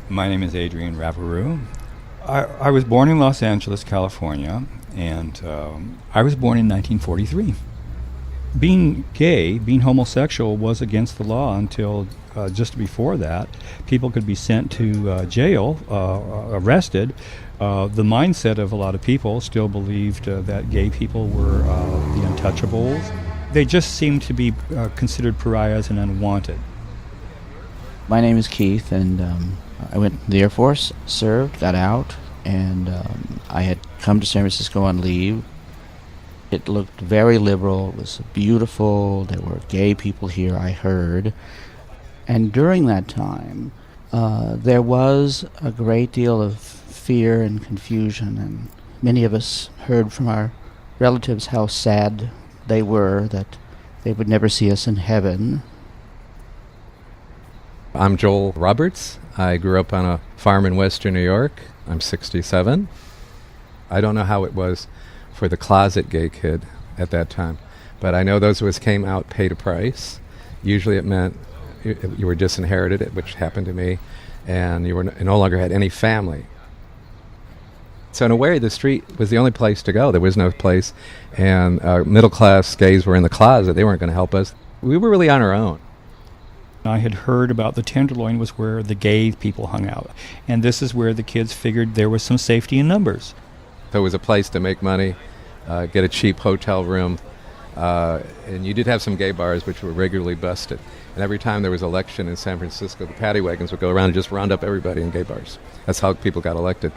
My name is Adrian Ravaroo. I was born in Los Angeles, California, and I was born in 1943. Being gay, being homosexual, was against the law until just before that. People could be sent to jail, arrested. The mindset of a lot of people still believed that gay people were the untouchables. They just seemed to be considered pariahs and unwanted. My name is Keith, and I went to the Air Force, served, got out, and I had come to San Francisco on leave. It looked very liberal. It was beautiful. There were gay people here, I heard. And during that time, there was a great deal of fear and confusion, and many of us heard from our relatives how sad they were that they would never see us in heaven. I'm Joel Roberts. I grew up on a farm in western New York. I'm 67. I don't know how it was for the closet gay kid at that time, but I know those of us came out paid a price. Usually it meant you were disinherited, which happened to me, and you no longer had any family. So in a way, the street was the only place to go. There was no place, and middle-class gays were in the closet. They weren't going to help us. We were really on our own. I had heard about the Tenderloin was where the gay people hung out, and this is where the kids figured there was some safety in numbers. So it was a place to make money, get a cheap hotel room, and you did have some gay bars which were regularly busted. And every time there was an election in San Francisco, the paddy wagons would go around and just round up everybody in gay bars. That's how people got elected.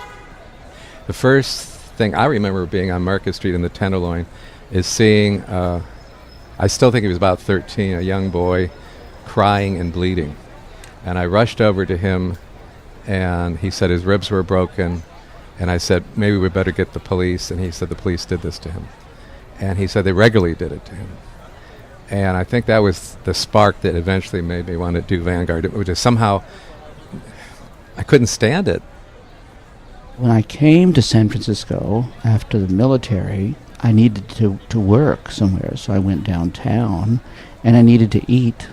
The first thing I remember being on Market Street in the Tenderloin is seeing, I still think he was about 13, a young boy, crying and bleeding. And I rushed over to him, and he said his ribs were broken. And I said, maybe we better get the police. And he said the police did this to him. And he said they regularly did it to him. And I think that was the spark that eventually made me want to do Vanguard. It was just somehow, I couldn't stand it. When I came to San Francisco after the military, I needed to work somewhere. So I went downtown, and I needed to eat.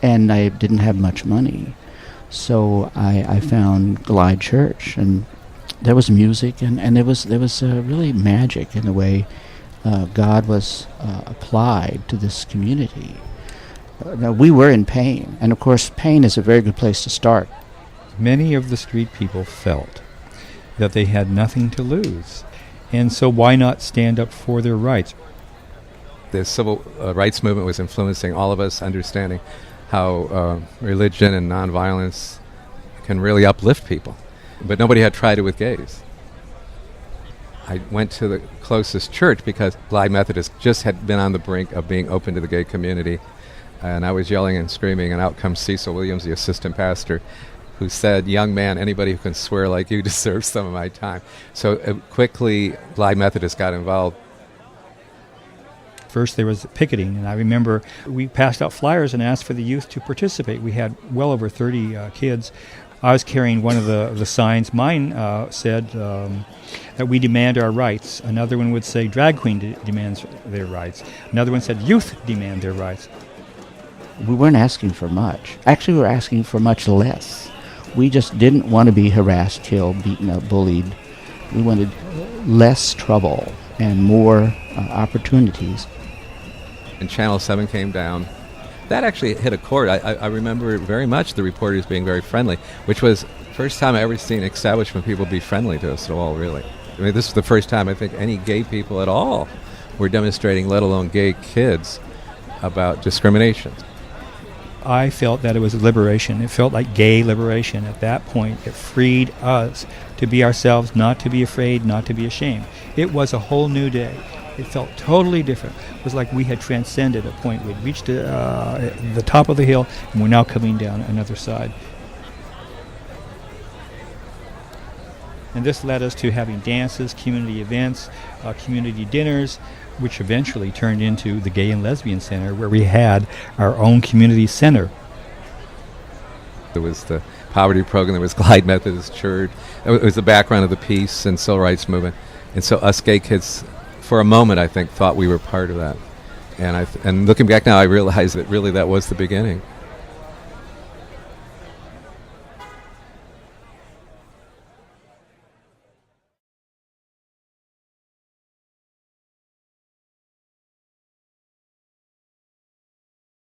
And I didn't have much money. So I found Clyde Church, and there was music, and there was really magic in the way God was applied to this community. Now, we were in pain, and of course pain is a very good place to start. Many of the street people felt that they had nothing to lose, and so why not stand up for their rights? The civil rights movement was influencing all of us, understanding how religion and nonviolence can really uplift people. But nobody had tried it with gays. I went to the closest church because Clyde Methodist just had been on the brink of being open to the gay community. And I was yelling and screaming, and out comes Cecil Williams, the assistant pastor, who said, "Young man, anybody who can swear like you deserves some of my time." So quickly, Clyde Methodist got involved. First there was picketing, and I remember we passed out flyers and asked for the youth to participate. We had well over 30 kids. I was carrying one of the signs. Mine said that we demand our rights. Another one would say drag queen demands their rights. Another one said youth demand their rights. We weren't asking for much. Actually, we were asking for much less. We just didn't want to be harassed, killed, beaten up, bullied. We wanted less trouble and more opportunities. And Channel 7 came down. That actually hit a chord. I remember very much the reporters being very friendly, which was the first time I ever seen establishment people be friendly to us at all, really. I mean, this is the first time I think any gay people at all were demonstrating, let alone gay kids, about discrimination. I felt that it was liberation. It felt like gay liberation. At that point, it freed us to be ourselves, not to be afraid, not to be ashamed. It was a whole new day. It felt totally different. It was like we had transcended a point. We'd reached the top of the hill, and we're now coming down another side. And this led us to having dances, community events, community dinners, which eventually turned into the Gay and Lesbian Center, where we had our own community center. There was the poverty program, there was Clyde Methodist Church. It was the background of the peace and civil rights movement. And so us gay kids, for a moment, I think, thought we were part of that. And looking back now, I realize that really that was the beginning.